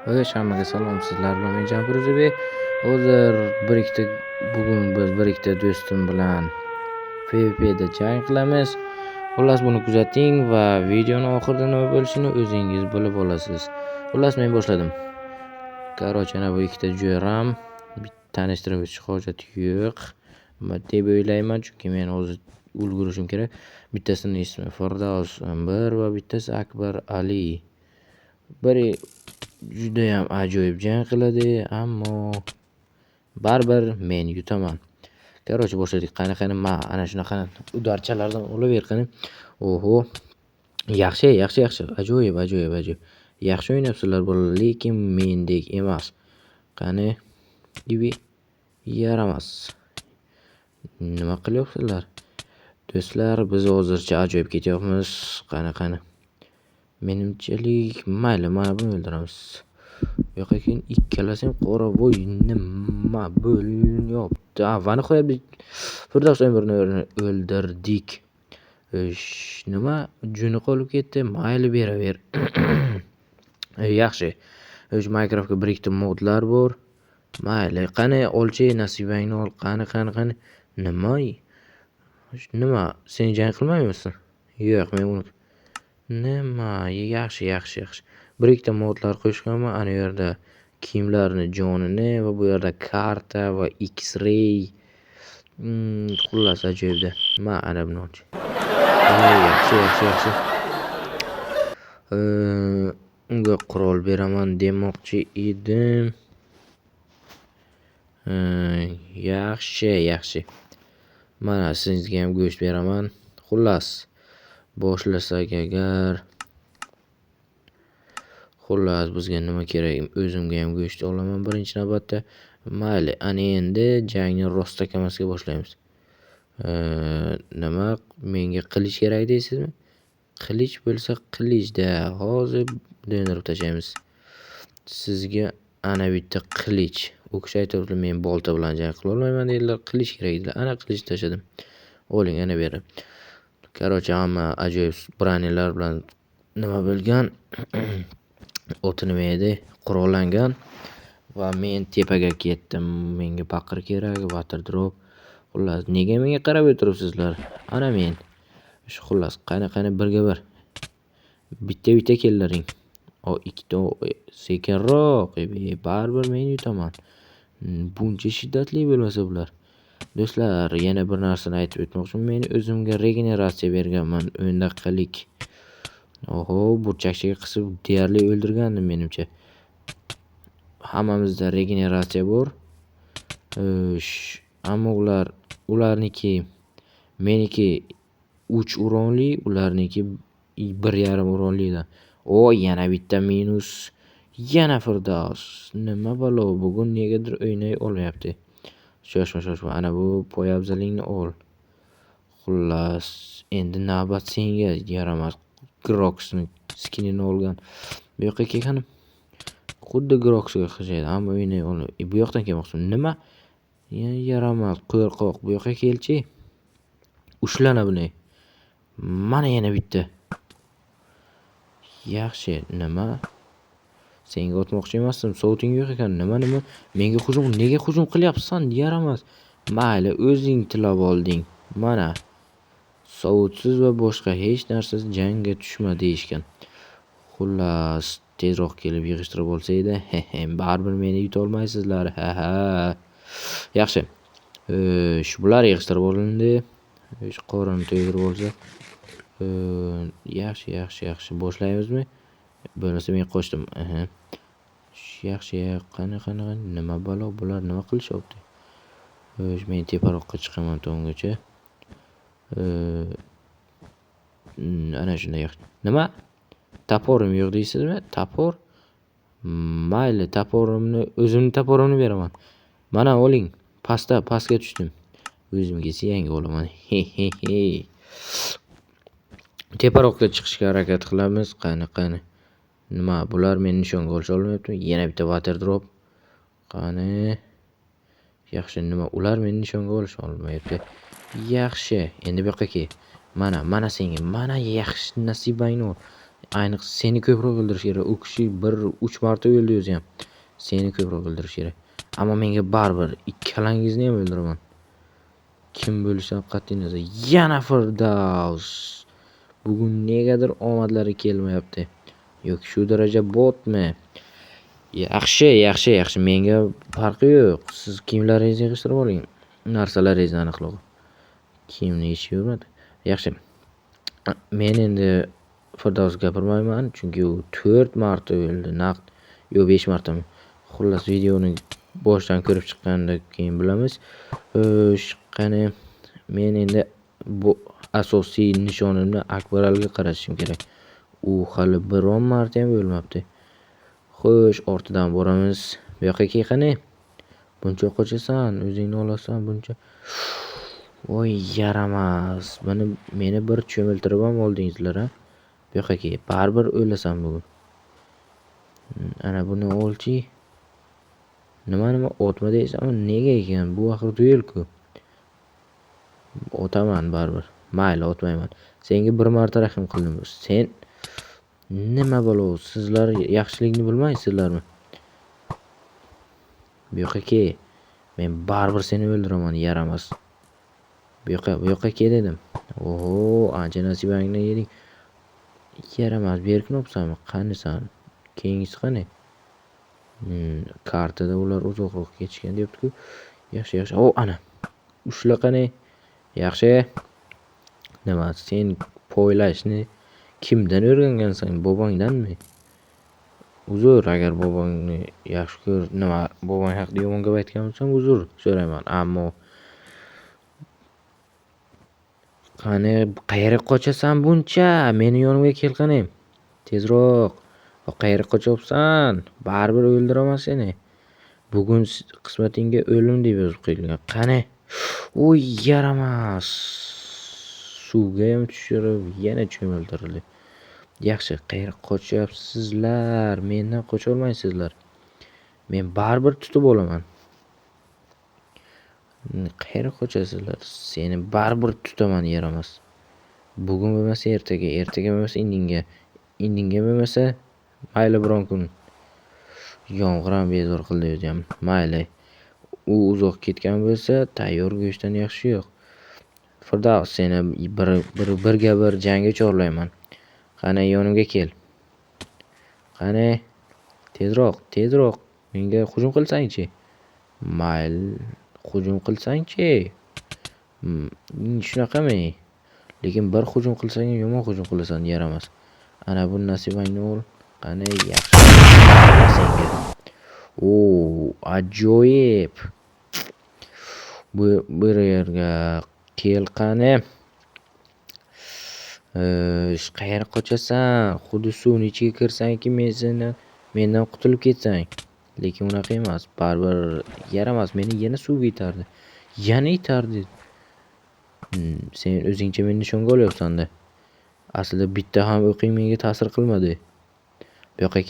Hammaga salom, sizlar bilan men Jampir O'zbek. Hozir bugun biz bir ikkita do'stim bilan PvP'da jang qilamiz. Xullas buni kuzating va videoni oxirida nima bo'lishini o'zingiz bilib olasiz. Xullas men boshladim. Ana bu ikkita jo'ram, tanishtirib o'tish hojati yo'q deb o'ylayman, chunki men hozir ulgurishim kerak. Bittasining ismi Firdavs 1 va bittasi Akbar Ali. Biri judayam ajoyib jang qiladi, ammo baribir men yutaman. Boshladik. Qani ana shunaqa udarchalardan olaver qani. Oho. Yaxshi. Ajoyib. Yaxshi o'ynayapsizlar bolalar, lekin mendek emas. Qani ibi yaramas. Nima qilyapsizlar? Do'stlar, biz hozircha ajoyib ketyapmiz. Qani. Menimchalik mayli, mana buni o'ldiramiz. Bu yoqqa keyin ikkalasi ham qora voy nima bo'lyapti? Avvani qo'yib Firdavs Ömürni o'ldirdik. Nima juni qolib ketdi? Mayli beraver. Yaxshi. Minecraftga bir ikkita modlar bor. Mayli, qani olchi nasibangni ol. Qani. Nima? Sen jang qilmayapsan? Yo'q, men uni nima? Yaxshi. Bir ikkita modlar qo'shganman. Ana yerda kiyimlarni jonini va bu yerda karta va X-ray. Xullas ajoyibda. Ana buni olchi. Yaxshi. Unga qurol beraman demoqchi edim. Yaxshi. Mana sizga ham go'sht beraman. Xullas boshlasak agar. Xullas bizga nima kerak? O'zimga ham go'sht olaman birinchi navbatda. Mayli, ana endi jangni rostakamasga boshlaymiz. Nima? Menga qilich kerak deysizmi? Qilich bo'lsa qilichda hozir do'ndirib tashlaymiz. Sizga ana bitta qilich. U kishi aytibdi, men bolta bilan jang qila olmayman dedilar, qilich kerak dedilar. Ana qilich tashladim. Oling, ana beri. Hamma ajoyib branilar bilan nima bo'lgan? Oti nima edi? Qurollangan va men tepaga ketdim. Menga paqir kerak, water drop. Xullas, nega menga qarab o'tiribsizlar? Ana men. Xullas, qani birga bir. Bitta kellaring. Ikkita sekinroq, baribir men yutaman. Buncha shiddatli bo'lmasa bular. Do'stlar, yana bir narsani aytib o'tmoqchiman. Men o'zimga regeneratsiya berganman 10 daqiqalik. Oho, burchakchaga qisib deyarli o'ldirgandim menimcha. Hammamizda regeneratsiya bor. Ammo meniki 3 uronli, ularniki 1.5 uronli. Yana bitta minus. Yana Firdavs. Nima balo, bugun negadir o'ynay olmayapti. Shoshma. Ana bu poyabzalingni ol. Xullas, endi navbat senga. Yaramas. Groxning skinini olgan. Bu yoqqa kelganim xuddi Groxga o'xshaydi, ammo o'ynay olmaydi. Bu yoqdan kelmoqchiman. Nima? Yaramas, qo'rqoq. Bu yoqqa kelchi. Ushlana buni. Mana yana bitta. Yaxshi, nima? Senga o'tmoqchi emasdim. So'ting yo'q ekan. Nima? Menga nega hujum qilyapsan? Yaramas. Mayli, o'zing tilab olding. Mana. Sovutsiz va boshqa hech narsa jangga tushma deyishgan. Xullas, tezroq kelib yig'ishtirib olsa edi. Baribir meni yuta olmaysizlar. Yaxshi. Bular yig'ishtirib olindi. Qorinni to'ydirib olsa. Yaxshi. Boshlaymizmi? Bo'lmasa men qo'shdim. Yaxshi. Qani. Nima balo, bular nima qilishyapti? Men teparoqqa chiqaman to'ngacha. Ana shunday yaxshi. Nima? Taporim yo'q deysizmi? Tapor? Mayli, o'zimni taporimni beraman. Mana oling. Pastga tushdim. O'zimga yangi olaman. Teparoqqa chiqishga harakat qilamiz. Qani. Nima? Bular meni nishonga olisha olmayapti. Yana bitta water drop. Qani. Yaxshi, nima? Ular meni nishonga olisha olmayapti. Yaxshi. Endi bu yoqqa kel. Mana senga. Mana yaxshi nasibangni ol. ayniqsa seni ko'proq o'ldirish kerak. U kishi 3 marta o'ldi o'zi ham. Seni ko'proq o'ldirish kerak. Ammo menga baribir ikkalangizni ham o'ldiraman. Kim bo'lishidan qat'iy nazar. Yana Firdaus. Bugun negadir omadlari kelmayapti. Yoki shu daraja botmi? Yaxshi. Menga farqi yo'q. Siz kiyimlaringizni yig'ishtirib oling. Narsalaringizni aniqlab. Kiyimni yechib yurmadi. Yaxshi. Men endi Firdaus gapirmayman, chunki u 4 marta o'ldi. Naqd. Yo'q, 5 martami. Xullas videoni boshdan ko'rib chiqqandan keyin bilamiz. Qani men endi bu asosiy nishonimni Akbaralga qaratishim kerak. U hali biron marta ham o'lmabdi. Xo'sh, ortidan boramiz. Bu yoqqa qani? Buncha qochasan, o'zingni olasan buncha. Voy, yaramas. Meni bir cho'miltirib ham oldingizlar, ha? Bu yoqqa baribir o'lasan bugun. Ana buni olchi. Nima otma deysanmi? Nega ekan? Bu axir duel-ku. Otaman baribir. Mayli, otmayman. Senga bir marta rahim qildim. Sen nima bo'lo? Sizlar yaxshilikni bilmaysizlarmi? Bu yoqqa men baribir seni o'ldiraman, yaramas. Bu yoqqa dedim. Oho, ancha nasibangni yeding. Yaramas, berkin o'psanmi? Qani san? Keyingisi qani? Kartada ular uzoqroq ketishgan debdi-ku. Yaxshi. O, ana. Ushla qani? Yaxshi. Nima, sen poylashni kimdan o'rgangansan? Bobongdanmi? Uzr, agar bobongni yaxshi ko'r, nima, bobong haqida yomon gap aytgan bo'lsam, uzr so'rayman. Ammo qani qayerga qochasan buncha? Meni yonimga kel qani. Tezroq. Qayerga qochyapsan? Baribir o'ldiraman seni. Bugun qismatingga o'lim deb yozib qo'yilgan. Qani? Uy, yaramas. Suvga ham tushirib, yana cho'miltirildi. Yaxshi, qayerga qochyapsizlar? Mendan qocha olmaysizlar. Men baribir tutib olaman. Qayerga qochasizlar? Seni baribir tutaman, yaramas. Bugun bo'lmasa ertaga bo'lmasa indinga bo'lmasa mayli biron kun. Yomg'ir ham bezor qildi o'zi ham. Mayli. U uzoq ketgan bo'lsa, tayyor go'shtdan yaxshi yo'q. Firdaus, seni birga bir jangga chorlayman. Qani yonimga kel. Qani tezroq. Menga hujum qilsang-chi. Mayli, hujum qilsang-chi. Shunaqami? Lekin bir hujum qilsang yomon hujum qilasan, yaramas. Ana bu nasibangni ol. Qani yaxshi. Senga. O, ajoyib. Bu yerga kel qani. Qayerga qochasan? Xuddi suvning ichiga kirsangki, mendan qutulib ketsang. Lekin unaqa emas. Baribir yaramas, meni yana suvga itardi. Sen o'zingcha meni nishonga olyapsan-da. Aslida bitta ham o'qing menga ta'sir qilmadi. Bu yoqqa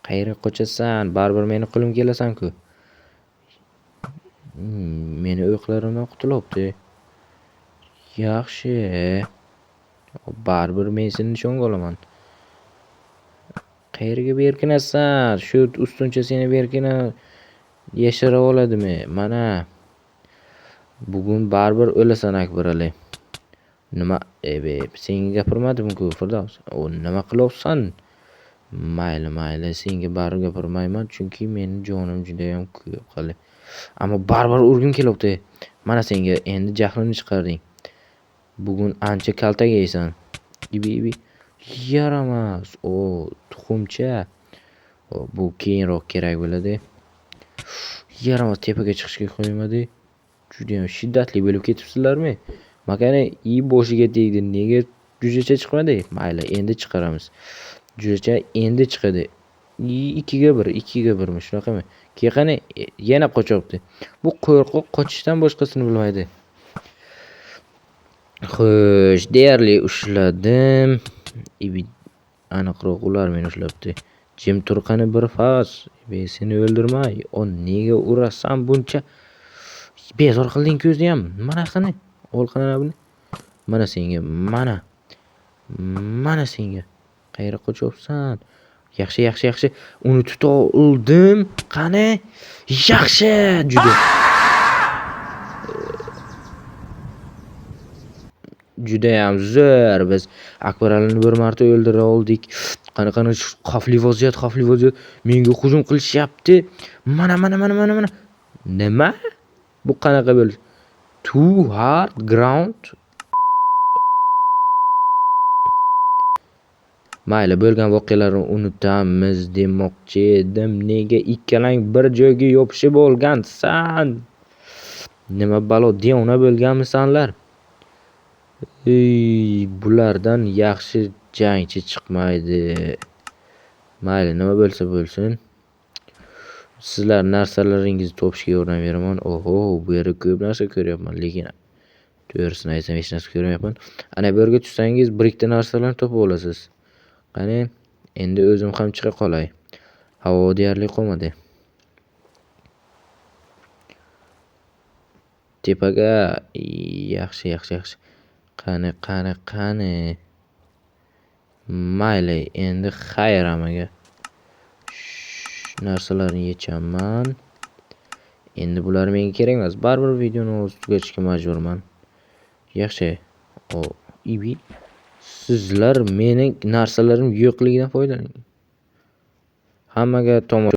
qayerga qochasan? Baribir meni qo'lim kelasan-ku. Meni o'qlarimdan qutulyapti. Yaxshi. Baribir men seni nishonga olaman. Qayerga berkinasan? Shu ustuncha seni berkina yashira oladimi? Mana. Bugun baribir o'lasan, Akbarali. Nima? Senga gapirmadim-ku, Firdaus. O, nima qilyapsan? Mayli, senga baribir gapirmayman, chunki meni jonim juda ham kuyib qoldi. Ammo baribir urgim kelyapti. Mana senga endi jahlimni chiqarding. Bugun ancha kaltak yeysan. Ibi. Yaramas. O, tuxumcha. Bu keyinroq kerak bo'ladi. Yaramas, tepaga chiqishga qo'ymadi. Juda ham shiddatli bo'lib ketibsizlarmi? Makani boshiga tegdi. Nega jujacha chiqmadi? Mayli, endi chiqaramiz. Jujacha endi chiqadi. 2ga 1mi? Shunaqami? Qani yana qochyapti. Bu qo'rqoq qochishdan boshqasini bilmaydi. Xo'sh, deyarli ushladim. Aniqroq ular meni ushlabdi. Jim tur qani bir fas. Seni o'ldirmay. Nega urasan buncha? Bezor qilding ko'zni ham. Mana qani. Ol qani buni. Mana senga, mana senga. Qayerga qo'chyapsan? Yaxshi. Uni tuta oldim. Qani? Yaxshi, juda. Judayam zo'r. Biz Akbaralini bir marta o'ldira oldik. Qani xavfli vaziyat. Menga hujum qilishyapti. Mana. Nima? Bu qanaqa bo'lish? Too hard ground. Mayli, bo'lgan voqealarni unutamiz demoqchi edim. Nega ikkalang bir joyga yopishib olgansan? Nima balo devona bo'lganmisanlar? Bulardan yaxshi jangchi chiqmaydi. Mayli, nima bo'lsa bo'lsin. Sizlar narsalaringizni topishga yordam beraman. Oho, bu yerda ko'p narsa ko'ryapman, lekin to'g'risini aytsam hech narsa ko'rmayapman. Ana bu yerga tushsangiz bir ikkita narsalarni topib olasiz. Qani, endi o'zim ham chiqa qolay. Havo deyarli qolmadi. Tepaga yaxshi. Qani. Mayli, endi xayr amaga. Narsalarni yechaman. Endi bular menga kerak emas. Baribir videoni o'z tugatishga majburman. Yaxshi. Sizlar mening narsalarim yo'qligidan foydalaning. Hammaga tomosha